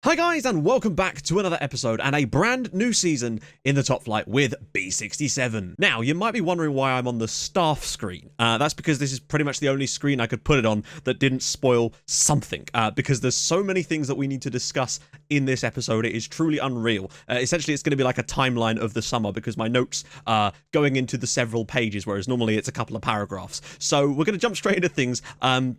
Hi guys, and welcome back to another episode and a brand new season in the top flight with B67. Now, you might be wondering why I'm on the staff screen. That's because this is pretty much the only screen I could put it on that didn't spoil something, because there's so many things that we need to discuss in this episode. It is truly unreal. Essentially, it's going to be like a timeline of the summer because my notes are going into the several pages, whereas normally it's a couple of paragraphs. So we're going to jump straight into things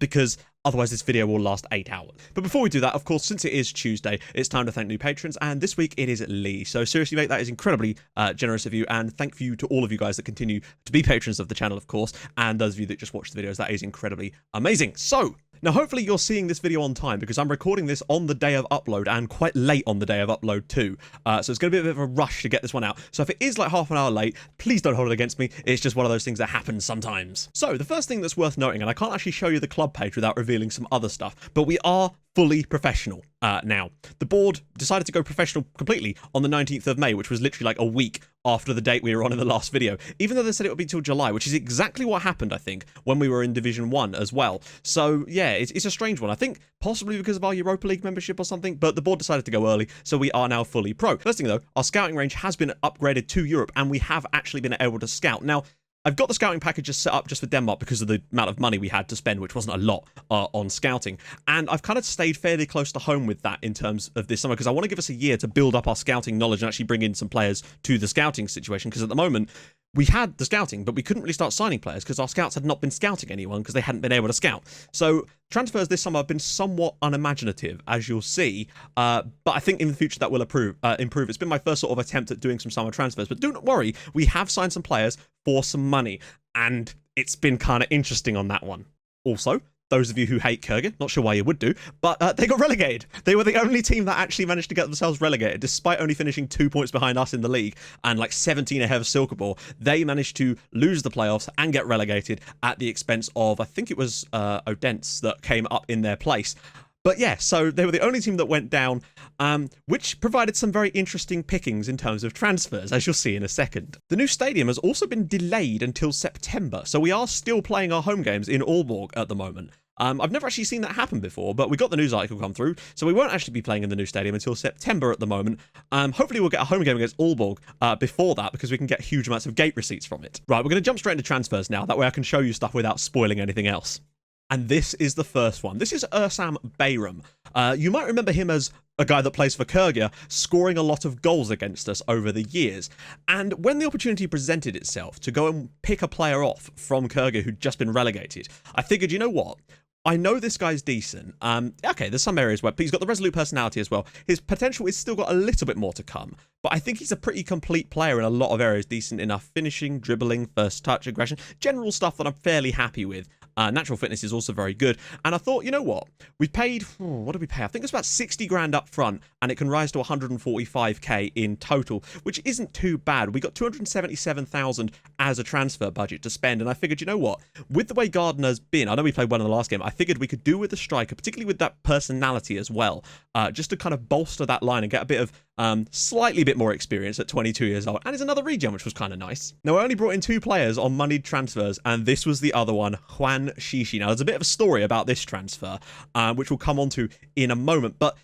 because otherwise, this video will last 8 hours. But before we do that, of course, since it is Tuesday, it's time to thank new patrons, and this week it is Lee. So seriously, mate, that is incredibly generous of you, and thank you to all of you guys that continue to be patrons of the channel, of course, and those of you that just watch the videos. That is incredibly amazing. So, now, hopefully you're seeing this video on time because I'm recording this on the day of upload and quite late on the day of upload too. So it's going to be a bit of a rush to get this one out. So if it is like half an hour late, please don't hold it against me. It's just one of those things that happens sometimes. So the first thing that's worth noting, and I can't actually show you the club page without revealing some other stuff, but we are fully professional now. The board decided to go professional completely on the 19th of May, which was literally like a week after the date we were on in the last video, even though they said it would be till July, which is exactly what happened, I think, when we were in Division 1 as well. So yeah, it's a strange one. I think possibly because of our Europa League membership or something, but the board decided to go early, so we are now fully pro. First thing though, our scouting range has been upgraded to Europe, and we have actually been able to scout. Now, I've got the scouting packages set up just for Denmark because of the amount of money we had to spend, which wasn't a lot on scouting. And I've kind of stayed fairly close to home with that in terms of this summer because I want to give us a year to build up our scouting knowledge and actually bring in some players to the scouting situation, because at the moment, we had the scouting, but we couldn't really start signing players because our scouts had not been scouting anyone because they hadn't been able to scout. So transfers this summer have been somewhat unimaginative, as you'll see, but I think in the future that will improve. It's been my first sort of attempt at doing some summer transfers, but do not worry, we have signed some players for some money, and it's been kind of interesting on that one. Also, those of you who hate Kyrgyz, not sure why you would do, but they got relegated. They were the only team that actually managed to get themselves relegated, despite only finishing 2 points behind us in the league and like 17 ahead of Silkeborg. They managed to lose the playoffs and get relegated at the expense of, I think it was Odense that came up in their place. But yeah, so they were the only team that went down, which provided some very interesting pickings in terms of transfers, as you'll see in a second. The new stadium has also been delayed until September, so we are still playing our home games in Aalborg at the moment. I've never actually seen that happen before, but we got the news article come through, so we won't actually be playing in the new stadium until September at the moment. Hopefully we'll get a home game against Aalborg before that, because we can get huge amounts of gate receipts from it. Right, we're going to jump straight into transfers now, that way I can show you stuff without spoiling anything else. And this is the first one. This is Ersam Bayram. You might remember him as a guy that plays for Kyrgyz, scoring a lot of goals against us over the years. And when the opportunity presented itself to go and pick a player off from Kyrgyz who'd just been relegated, I figured, you know what? I know this guy's decent. Okay, there's some areas where he's got the resolute personality as well. His potential is still got a little bit more to come, but I think he's a pretty complete player in a lot of areas. Decent enough finishing, dribbling, first touch, aggression, general stuff that I'm fairly happy with. Natural fitness is also very good. And I thought, you know what? We paid, what did we pay? I think it's about 60 grand up front, and it can rise to 145k in total, which isn't too bad. We got 277,000 as a transfer budget to spend, and I figured, you know what? With the way Gardner's been, I know we played well in the last game, I figured we could do with the striker, particularly with that personality as well, just to kind of bolster that line and get a bit of slightly bit more experience at 22 years old. And it's another regen, which was kind of nice. Now, I only brought in 2 players on moneyed transfers, and this was the other one, Juan Shishi. Now, there's a bit of a story about this transfer, which we'll come on to in a moment, but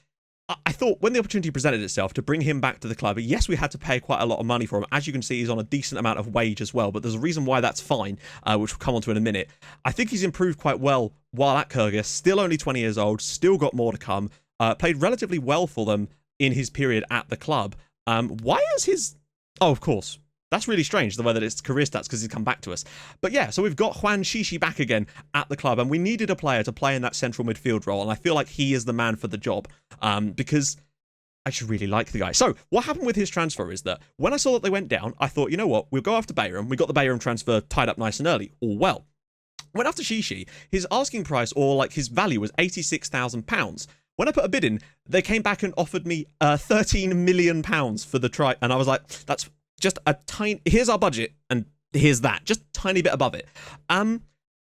I thought when the opportunity presented itself to bring him back to the club, yes, we had to pay quite a lot of money for him. As you can see, he's on a decent amount of wage as well, but there's a reason why that's fine, which we'll come on to in a minute. I think he's improved quite well while at Kyrgyz, still only 20 years old, still got more to come, played relatively well for them in his period at the club. Why is his... Oh, of course. That's really strange, the way that it's career stats, because he's come back to us. But yeah, so we've got Juan Shishi back again at the club, and we needed a player to play in that central midfield role, and I feel like he is the man for the job, because I just really like the guy. So what happened with his transfer is that when I saw that they went down, I thought, you know what, we'll go after Bayram. We got the Bayram transfer tied up nice and early. All well. Went after Shishi. His asking price, or like his value, was £86,000. When I put a bid in, they came back and offered me £13 million for the try, and I was like, that's just a tiny, here's our budget, and here's that, just a tiny bit above it. And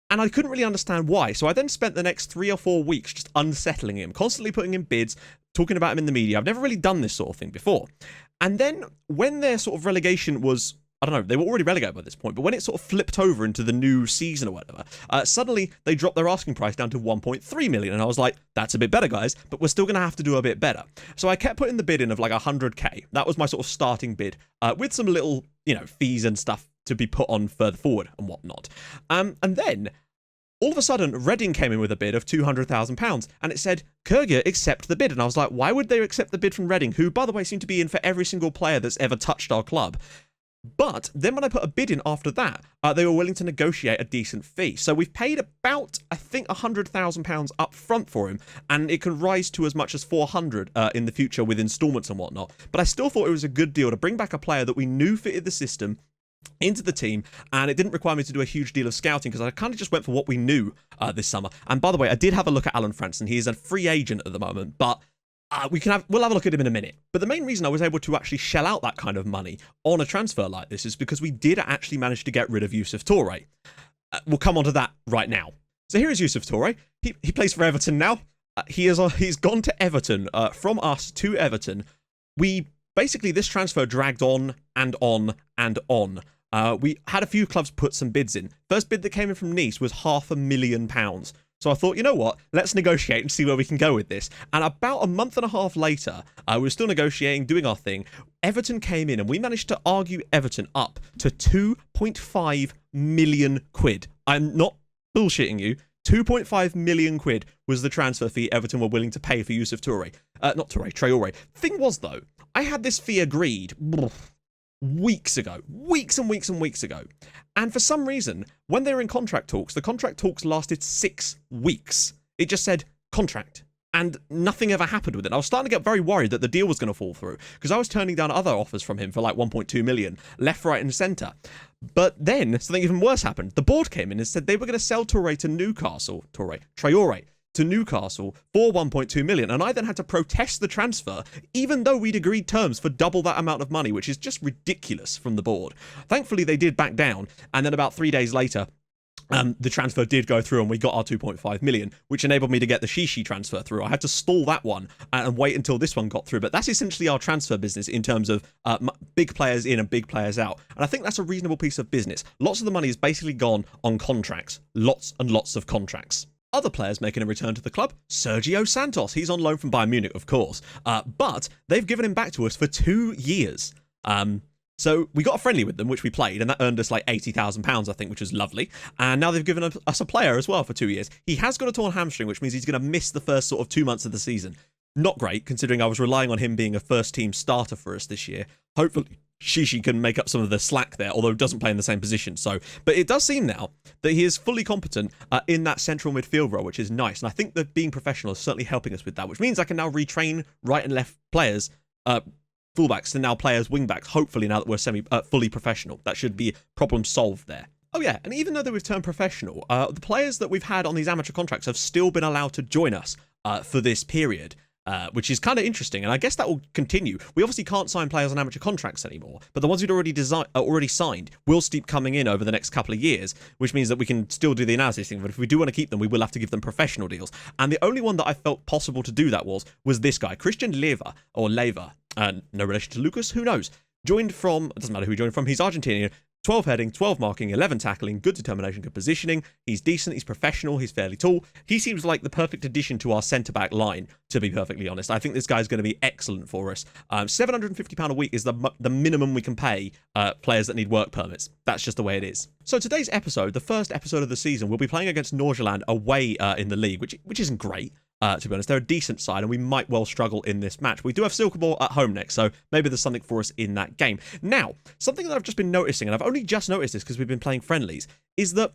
I couldn't really understand why, so I then spent the next 3 or 4 weeks just unsettling him, constantly putting in bids, talking about him in the media. I've never really done this sort of thing before. And then when their sort of relegation was I don't know, they were already relegated by this point, but when it sort of flipped over into the new season or whatever, suddenly they dropped their asking price down to 1.3 million, and I was like, that's a bit better, guys, but we're still going to have to do a bit better. So I kept putting the bid in of like 100k. That was my sort of starting bid, with some little, fees and stuff to be put on further forward and whatnot. And then all of a sudden, Reading came in with a bid of £200,000, and it said, Kyrgyz, accept the bid. And I was like, why would they accept the bid from Reading, who, by the way, seem to be in for every single player that's ever touched our club? But then when I put a bid in after that, they were willing to negotiate a decent fee. So we've paid about, I think, £100,000 up front for him, and it can rise to as much as 400 in the future with installments and whatnot. But I still thought it was a good deal to bring back a player that we knew fitted the system into the team, and it didn't require me to do a huge deal of scouting because I kind of just went for what we knew this summer. And by the way, I did have a look at Alan Franson. He is a free agent at the moment, but we'll have a look at him in a minute. But the main reason I was able to actually shell out that kind of money on a transfer like this is because we did actually manage to get rid of Yusuf Toure. We'll come on to that right now. So here is Yusuf Toure. He plays for Everton now. He's gone to Everton, from us to Everton. Basically, this transfer dragged on and on and on. We had a few clubs put some bids in. First bid that came in from Nice was £500,000. So I thought, you know what, let's negotiate and see where we can go with this. And about a month and a half later, we were still negotiating, doing our thing. Everton came in and we managed to argue Everton up to 2.5 million quid. I'm not bullshitting you. 2.5 million quid was the transfer fee Everton were willing to pay for Yusuf Toure. Traore. Thing was, though, I had this fee agreed weeks ago. Weeks and weeks and weeks ago. And for some reason, when they were in contract talks, the contract talks lasted 6 weeks. It just said, contract. And nothing ever happened with it. I was starting to get very worried that the deal was going to fall through because I was turning down other offers from him for like 1.2 million, left, right, and centre. But then something even worse happened. The board came in and said they were going to sell Traore to Newcastle for 1.2 million. And I then had to protest the transfer, even though we'd agreed terms for double that amount of money, which is just ridiculous from the board. Thankfully, they did back down. And then about 3 days later, the transfer did go through and we got our 2.5 million, which enabled me to get the Shishi transfer through. I had to stall that one and wait until this one got through. But that's essentially our transfer business in terms of big players in and big players out. And I think that's a reasonable piece of business. Lots of the money is basically gone on contracts. Lots and lots of contracts. Other players making a return to the club, Sergio Santos. He's on loan from Bayern Munich, of course. But they've given him back to us for 2 years. So we got a friendly with them, which we played, and that earned us like £80,000, I think, which was lovely. And now they've given us a player as well for 2 years. He has got a torn hamstring, which means he's going to miss the first sort of 2 months of the season. Not great, considering I was relying on him being a first-team starter for us this year. Hopefully, Shishi can make up some of the slack there, although he doesn't play in the same position. But it does seem now that he is fully competent in that central midfield role, which is nice. And I think that being professional is certainly helping us with that, which means I can now retrain right and left players, fullbacks, to now play as wingbacks, hopefully now that we're fully professional. That should be problem solved there. Oh yeah, and even though we've turned professional, the players that we've had on these amateur contracts have still been allowed to join us for this period. Which is kind of interesting, and I guess that will continue. We obviously can't sign players on amateur contracts anymore, but the ones we'd already signed will keep coming in over the next couple of years, which means that we can still do the analysis thing, but if we do want to keep them, we will have to give them professional deals. And the only one that I felt possible to do that was this guy, Christian Leva, no relation to Lucas, who knows? Joined from, it doesn't matter who he joined from, he's Argentinian, 12 heading, 12 marking, 11 tackling, good determination, good positioning. He's decent, he's professional, he's fairly tall. He seems like the perfect addition to our centre-back line, to be perfectly honest. I think this guy's going to be excellent for us. £750 a week is the minimum we can pay players that need work permits. That's just the way it is. So today's episode, the first episode of the season, we'll be playing against Nordsjælland away in the league, which isn't great. To be honest, they're a decent side, and we might well struggle in this match. We do have Silkeborg at home next, so maybe there's something for us in that game. Now, something that I've just been noticing, and I've only just noticed this because we've been playing friendlies, is that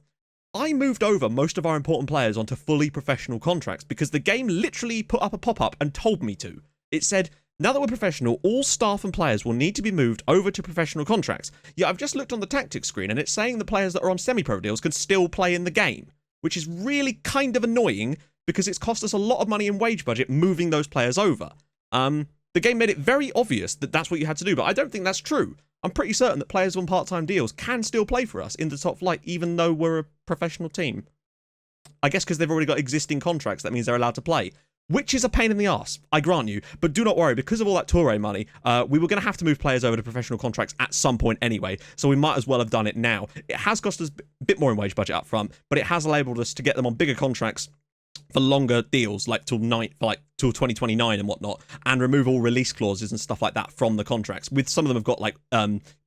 I moved over most of our important players onto fully professional contracts because the game literally put up a pop-up and told me to. It said, now that we're professional, all staff and players will need to be moved over to professional contracts. Yeah, I've just looked on the tactics screen, and it's saying the players that are on semi-pro deals can still play in the game, which is really kind of annoying because it's cost us a lot of money in wage budget moving those players over. The game made it very obvious that that's what you had to do, but I don't think that's true. I'm pretty certain that players on part-time deals can still play for us in the top flight, even though we're a professional team. I guess because they've already got existing contracts, that means they're allowed to play. which is a pain in the arse, I grant you. But do not worry, because of all that Toure money, we were going to have to move players over to professional contracts at some point anyway, so we might as well have done it now. It has cost us a bit more in wage budget up front, but it has enabled us to get them on bigger contracts for longer deals, like till 2029 and whatnot, and remove all release clauses and stuff like that from the contracts. With some of them have got like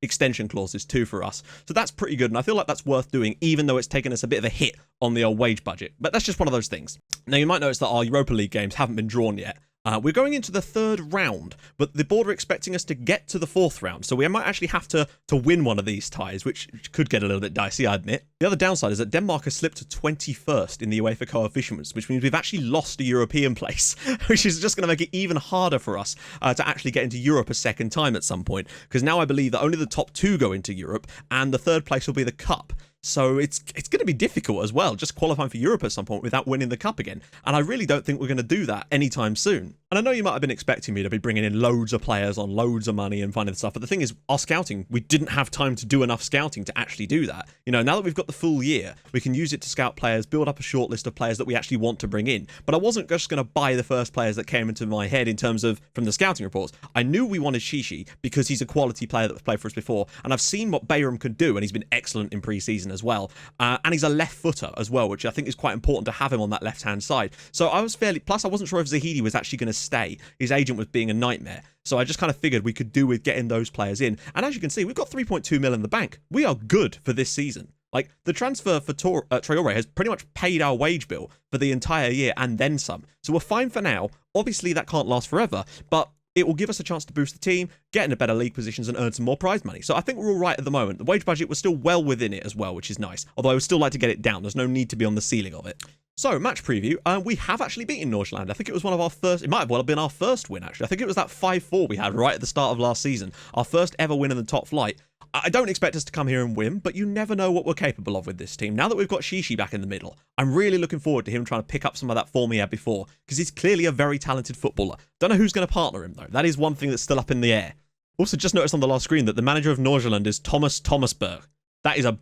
extension clauses too for us, so that's pretty good, and I feel like that's worth doing, even though it's taken us a bit of a hit on the old wage budget. But that's just one of those things. Now you might notice that our Europa League games haven't been drawn yet. We're going into the 3rd round, but the board are expecting us to get to the 4th round, so we might actually have to win one of these ties, which could get a little bit dicey, I admit. The other downside is that Denmark has slipped to 21st in the UEFA coefficients, which means we've actually lost a European place, which is just going to make it even harder for us to actually get into Europe a second time at some point, because now I believe that only the top 2 go into Europe, and the 3rd place will be the Cup. So it's going to be difficult as well, just qualifying for Europe at some point without winning the Cup again. And I really don't think we're going to do that anytime soon. And I know you might have been expecting me to be bringing in loads of players on loads of money and finding stuff, but the thing is, our scouting, we didn't have time to do enough scouting to actually do that. You know, now that we've got the full year, we can use it to scout players, build up a short list of players that we actually want to bring in. But I wasn't just going to buy the first players that came into my head in terms of from the scouting reports. I knew we wanted Shishi because he's a quality player that's played for us before, and I've seen what Bayram could do, and he's been excellent in pre-season as well. And he's a left footer as well, which I think is quite important to have him on that left-hand side. So I was plus I wasn't sure if Zahidi was actually going to stay. His agent was being a nightmare. So I just kind of figured we could do with getting those players in. And as you can see, we've got 3.2 mil in the bank. We are good for this season. Like, the transfer for Traore has pretty much paid our wage bill for the entire year and then some. So we're fine for now. Obviously, that can't last forever, but it will give us a chance to boost the team, get into better league positions, and earn some more prize money. So I think we're all right at the moment. The wage budget was still well within it as well, which is nice. Although I would still like to get it down. There's no need to be on the ceiling of it. So, match preview. We have actually beaten Nordsjælland. I think it was one of our first... It might have well been our first win, actually. I think it was that 5-4 we had right at the start of last season. Our first ever win in the top flight. I don't expect us to come here and win, but you never know what we're capable of with this team. Now that we've got Shishi back in the middle, I'm really looking forward to him trying to pick up some of that form he had before, because he's clearly a very talented footballer. Don't know who's going to partner him, though. That is one thing that's still up in the air. Also, just noticed on the last screen that the manager of Nordsjælland is Thomas Thomasberg. That is a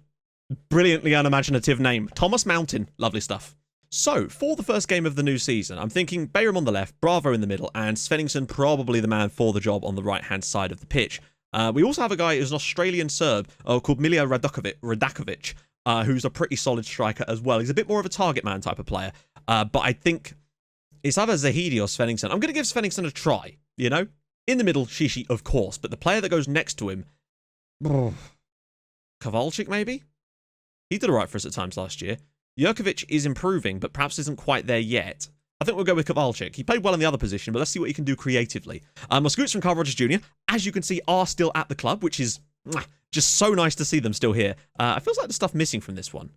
brilliantly unimaginative name. Thomas Mountain. Lovely stuff. So, for the first game of the new season, I'm thinking Bayram on the left, Bravo in the middle, and Svenningsson probably the man for the job on the right-hand side of the pitch. We also have a guy who's an Australian Serb called Milija Radakovic, who's a pretty solid striker as well. He's a bit more of a target man type of player, but I think it's either Zahidi or Svenningsson. I'm going to give Svenningsson a try, you know? In the middle, Shishi, of course, but the player that goes next to him... Kowalczyk, maybe? He did all right for us at times last year. Jurkovic is improving, but perhaps isn't quite there yet. I think we'll go with Kowalczyk. He played well in the other position, but let's see what he can do creatively. My Scoots from Carl Rogers Jr., as you can see, are still at the club, which is just so nice to see them still here. I feel like there's stuff missing from this one.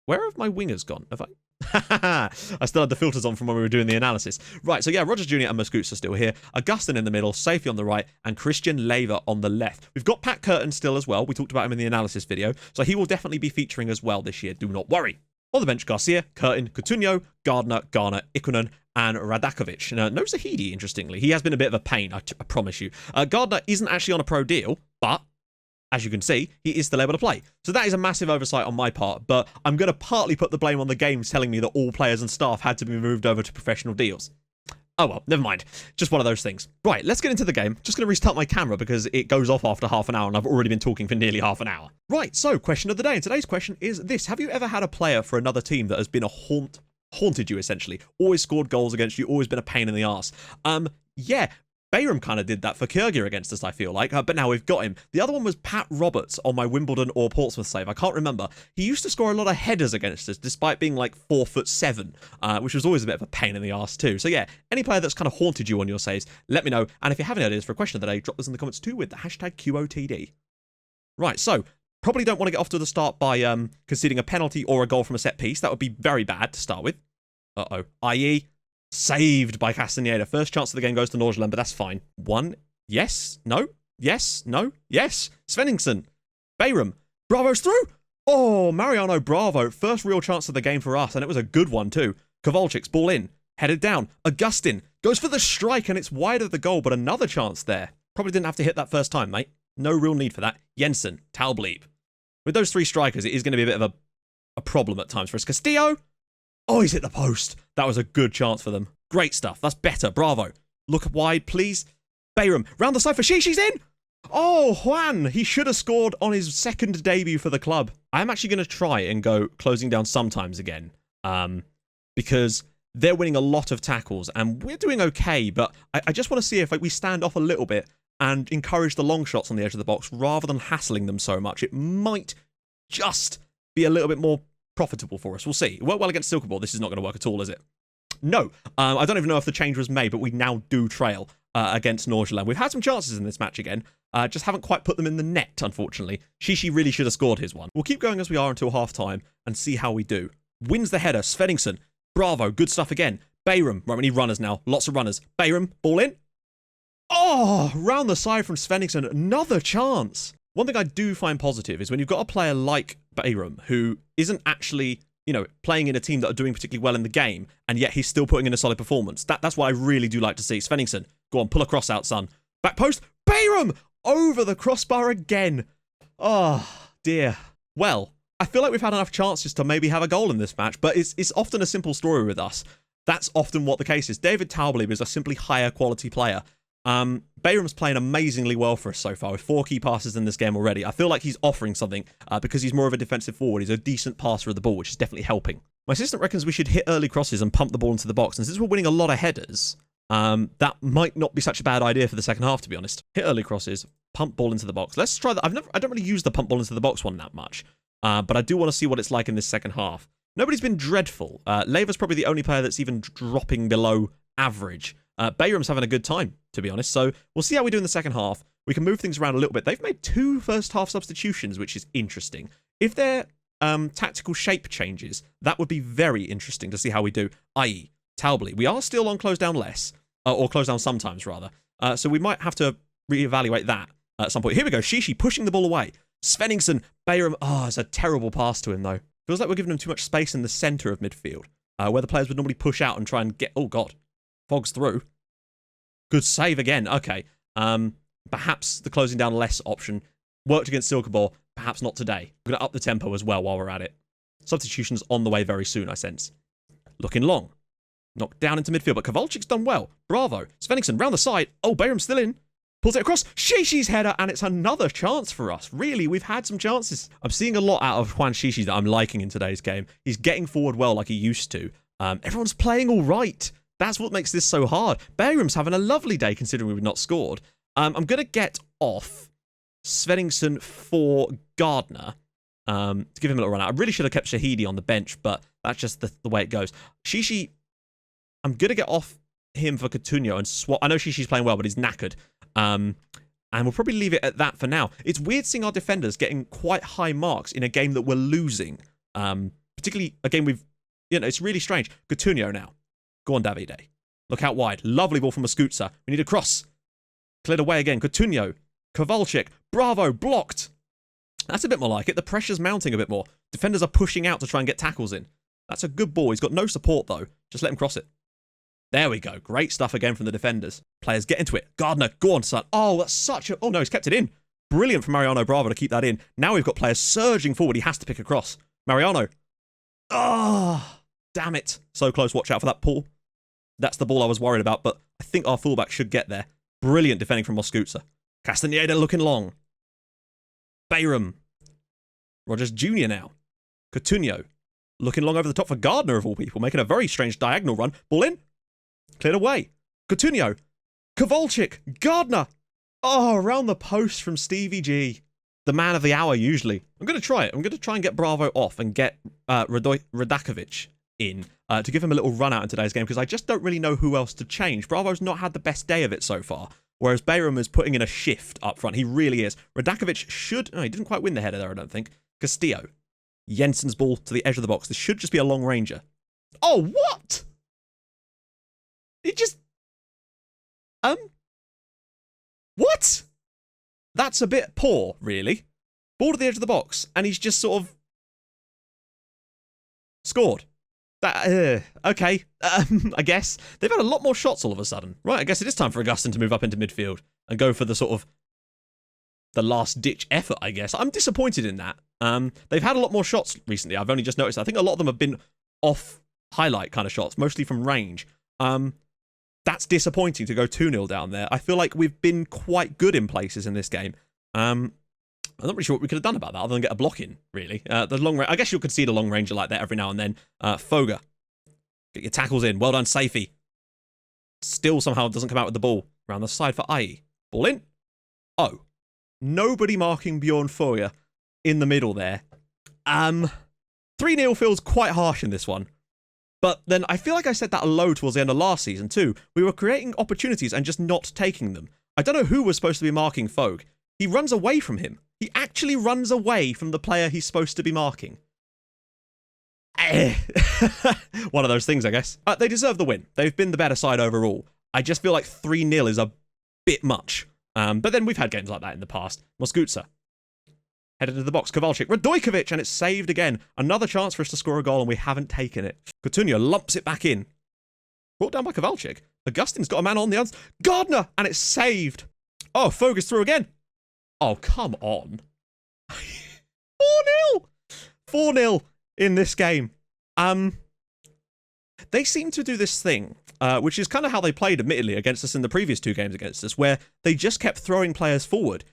Where have my wingers gone? Have I? I still had the filters on from when we were doing the analysis. Right, so yeah, Rogers Jr. and Muscoots are still here. Augustin in the middle, Safety on the right, and Christian Lever on the left. We've got Pat Curtin still as well. We talked about him in the analysis video, so he will definitely be featuring as well this year. Do not worry. On the bench, Garcia, Curtin, Coutinho, Gardner, Garner, Ikunen, and Radakovic. Now, no Zahidi, interestingly. He has been a bit of a pain, I promise you. Gardner isn't actually on a pro deal, but as you can see, he is still able to play. So that is a massive oversight on my part, but I'm going to partly put the blame on the games telling me that all players and staff had to be moved over to professional deals. Oh well, never mind. Just one of those things. Right, let's get into the game. Just going to restart my camera because it goes off after half an hour and I've already been talking for nearly half an hour. Right, so question of the day. And today's question is this. Have you ever had a player for another team that has been haunted you, essentially? Always scored goals against you, always been a pain in the arse? Yeah. Bayram kind of did that for Kyrgyz against us, I feel like, but now we've got him. The other one was Pat Roberts on my Wimbledon or Portsmouth save. I can't remember. He used to score a lot of headers against us, despite being like 4'7", which was always a bit of a pain in the arse too. So yeah, any player that's kind of haunted you on your saves, let me know. And if you have any ideas for a question of the day, drop those in the comments too with the hashtag QOTD. Right, so probably don't want to get off to the start by conceding a penalty or a goal from a set piece. That would be very bad to start with. I.e., saved by Castaneda. First chance of the game goes to Nordsjælland, but that's fine. One. Yes. No. Yes. No. Yes. Svenningsson. Bayram. Bravo's through. Oh, Mariano Bravo. First real chance of the game for us, and it was a good one too. Kowalczyk's ball in. Headed down. Augustin goes for the strike, and it's wide of the goal, but another chance there. Probably didn't have to hit that first time, mate. No real need for that. Jensen. Talbleep. With those three strikers, it is going to be a bit of a problem at times for us. Castillo. Oh, he's hit the post. That was a good chance for them. Great stuff. That's better. Bravo. Look wide, please. Bayram, round the side for Shishi's in. Oh, Juan, he should have scored on his second debut for the club. I'm actually going to try and go closing down sometimes again, because they're winning a lot of tackles, and we're doing okay, but I just want to see if we stand off a little bit and encourage the long shots on the edge of the box rather than hassling them so much. It might just be a little bit more profitable for us. We'll see. It worked well against Silkeborg. This is not going to work at all, is it? No. I don't even know if the change was made, but we now do trail against Nordsjælland. We've had some chances in this match again. Just haven't quite put them in the net, unfortunately. Shishi really should have scored his one. We'll keep going as we are until half-time and see how we do. Wins the header. Svenningsson. Bravo. Good stuff again. Bayram. Right, we need runners now. Lots of runners. Bayram. Ball in. Oh, round the side from Svenningsson. Another chance. One thing I do find positive is when you've got a player like Bayram who isn't actually, playing in a team that are doing particularly well in the game, and yet he's still putting in a solid performance. That's what I really do like to see. Svenningsson. Go on, pull a cross out, son. Back post. Bayram! Over the crossbar again. Oh, dear. Well, I feel like we've had enough chances to maybe have a goal in this match, but it's often a simple story with us. That's often what the case is. David Taubalieb is a simply higher quality player. Bayram's playing amazingly well for us so far with 4 key passes in this game already. I feel like he's offering something because he's more of a defensive forward. He's a decent passer of the ball, which is definitely helping. My assistant reckons we should hit early crosses and pump the ball into the box. And since we're winning a lot of headers, that might not be such a bad idea for the second half, to be honest. Hit early crosses, pump ball into the box. Let's try that. I don't really use the pump ball into the box one that much, but I do want to see what it's like in this second half. Nobody's been dreadful. Lever's probably the only player that's even dropping below average. Bayram's having a good time, to be honest. So we'll see how we do in the second half. We can move things around a little bit. They've made 2 first half substitutions, which is interesting. If they're tactical shape changes, that would be very interesting to see how we do, i.e. Taubalieb. We are still on close down less, or close down sometimes, rather. So we might have to reevaluate that at some point. Here we go. Shishi pushing the ball away. Svenningsson, Bayram. Oh, it's a terrible pass to him, though. Feels like we're giving him too much space in the centre of midfield, where the players would normally push out and try and get... Oh, God. Fogs through. Good save again. Okay. Perhaps the closing down less option worked against Silkeborg. Perhaps not today. We're going to up the tempo as well while we're at it. Substitutions on the way very soon, I sense. Looking long. Knocked down into midfield, but Kowalczyk's done well. Bravo. Svenningsson round the side. Oh, Bayram's still in. Pulls it across. Shishi's header, and it's another chance for us. Really, we've had some chances. I'm seeing a lot out of Juan Shishi that I'm liking in today's game. He's getting forward well like he used to. Everyone's playing all right. That's what makes this so hard. Bayram's having a lovely day considering we've not scored. I'm going to get off Svenningsson for Gardner to give him a little run out. I really should have kept Shahidi on the bench, but that's just the way it goes. Shishi, I'm going to get off him for Coutinho and swap. I know Shishi's playing well, but he's knackered. And we'll probably leave it at that for now. It's weird seeing our defenders getting quite high marks in a game that we're losing. Particularly a game it's really strange. Coutinho now. Go on, Davide. Look out wide. Lovely ball from Maskutsa. We need a cross. Cleared away again. Coutinho. Kowalczyk. Bravo. Blocked. That's a bit more like it. The pressure's mounting a bit more. Defenders are pushing out to try and get tackles in. That's a good ball. He's got no support, though. Just let him cross it. There we go. Great stuff again from the defenders. Players get into it. Gardner. Go on, son. Oh, that's such a... Oh, no. He's kept it in. Brilliant from Mariano Bravo to keep that in. Now we've got players surging forward. He has to pick a cross. Mariano. Oh, damn it. So close. Watch out for that pull. That's the ball I was worried about, but I think our fullback should get there. Brilliant defending from Maskutsa. Castaneda looking long. Bayram. Rogers Jr. now. Coutinho. Looking long over the top for Gardner, of all people, making a very strange diagonal run. Ball in. Cleared away. Coutinho. Kowalczyk. Gardner. Oh, around the post from Stevie G. The man of the hour, usually. I'm going to try it. I'm going to try and get Bravo off and get Radakovic in to give him a little run out in today's game, because I just don't really know who else to change. Bravo's not had the best day of it so far, whereas Bayram is putting in a shift up front. He really is. Radakovic should... Oh, he didn't quite win the header there, I don't think. Castillo. Jensen's ball to the edge of the box. This should just be a long ranger. Oh, what? It just... What? That's a bit poor, really. Ball to the edge of the box, and he's just sort of... scored. Okay, I guess. They've had a lot more shots all of a sudden. Right, I guess it is time for Augustin to move up into midfield and go for the sort of the last-ditch effort, I guess. I'm disappointed in that. They've had a lot more shots recently. I've only just noticed. I think a lot of them have been off highlight kind of shots, mostly from range. That's disappointing to go 2-0 down there. I feel like we've been quite good in places in this game. I'm not really sure what we could have done about that other than get a block in, really. The long range, I guess you could see the long ranger like that every now and then. Foga, get your tackles in. Well done, Safey. Still somehow doesn't come out with the ball. Around the side for IE. Ball in. Oh. Nobody marking Bjorn Foga in the middle there. 3-0 feels quite harsh in this one. But then I feel like I said that a low towards the end of last season too. We were creating opportunities and just not taking them. I don't know who was supposed to be marking Fogue. He runs away from him. He actually runs away from the player he's supposed to be marking. One of those things, I guess. They deserve the win. They've been the better side overall. I just feel like 3-0 is a bit much. But then we've had games like that in the past. Moskutsa. Headed into the box. Kowalczyk. Radojkovic, and it's saved again. Another chance for us to score a goal, and we haven't taken it. Coutinho lumps it back in. Brought down by Kowalczyk. Augustin's got a man on the other. Gardner, and it's saved. Oh, Fogus through again. Oh, come on. 4-0. 4-0 in this game. They seem to do this thing, which is kind of how they played, admittedly, against us in the previous 2 games against us, where they just kept throwing players forward.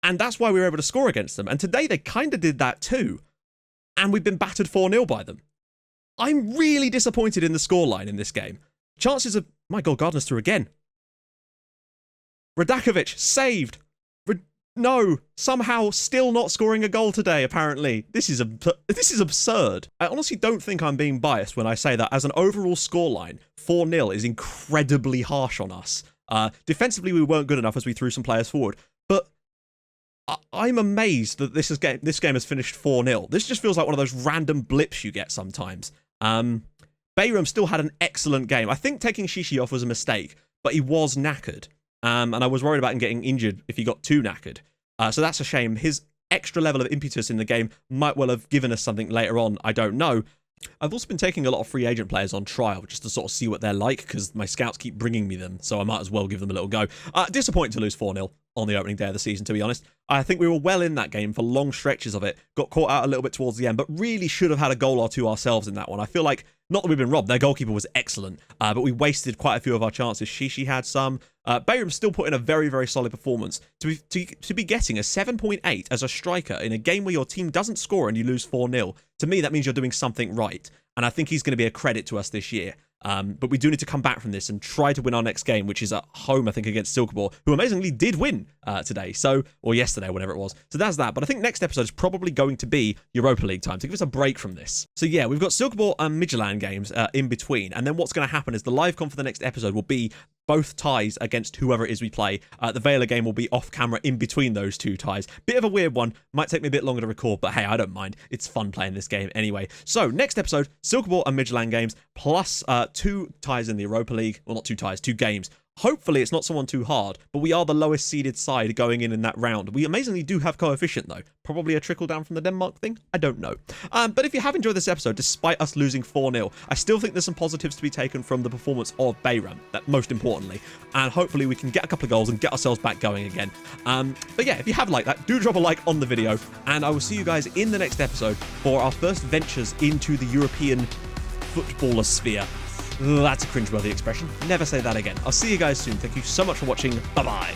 And that's why we were able to score against them. And today they kind of did that too. And we've been battered 4-0 by them. I'm really disappointed in the scoreline in this game. Chances of... My God, Gardner's through again. Radakovic, saved. No, somehow still not scoring a goal today, apparently. This is absurd. I honestly don't think I'm being biased when I say that as an overall scoreline, 4-0 is incredibly harsh on us. Defensively, we weren't good enough as we threw some players forward. But I'm amazed that this game has finished 4-0. This just feels like one of those random blips you get sometimes. Bayram still had an excellent game. I think taking Shishi off was a mistake, but he was knackered. And I was worried about him getting injured if he got too knackered. So that's a shame. His extra level of impetus in the game might well have given us something later on. I don't know. I've also been taking a lot of free agent players on trial just to sort of see what they're like, because my scouts keep bringing me them, so I might as well give them a little go. Disappointing to lose 4-0 on the opening day of the season, to be honest. I think we were well in that game for long stretches of it, got caught out a little bit towards the end, but really should have had a goal or two ourselves in that one. I feel like, not that we've been robbed, their goalkeeper was excellent, but we wasted quite a few of our chances. Shishi had some. Bayram still put in a very, very solid performance. To be getting a 7.8 as a striker in a game where your team doesn't score and you lose 4-0, to me that means you're doing something right. And I think he's going to be a credit to us this year. But we do need to come back from this and try to win our next game, which is at home, I think, against Silkeborg, who amazingly did win today, or yesterday, whatever it was. So that's that. But I think next episode is probably going to be Europa League time to give us a break from this. So yeah, we've got Silkeborg and Midtjylland games in between. And then what's going to happen is the live con for the next episode will be both ties against whoever it is we play. The Vela game will be off camera in between those 2 ties. Bit of a weird one. Might take me a bit longer to record, but hey, I don't mind. It's fun playing this game anyway. So next episode, Silkeborg and Midtjylland games, plus 2 ties in the Europa League. Well, not 2 ties, 2 games. Hopefully it's not someone too hard, but we are the lowest seeded side going in that round. We amazingly do have coefficient though. Probably a trickle down from the Denmark thing? I don't know. But if you have enjoyed this episode, despite us losing 4-0, I still think there's some positives to be taken from the performance of Bayram, that most importantly. And hopefully we can get a couple of goals and get ourselves back going again. But yeah, if you have liked that, do drop a like on the video. And I will see you guys in the next episode for our first ventures into the European footballer sphere. That's a cringeworthy expression. Never say that again. I'll see you guys soon. Thank you so much for watching. Bye-bye.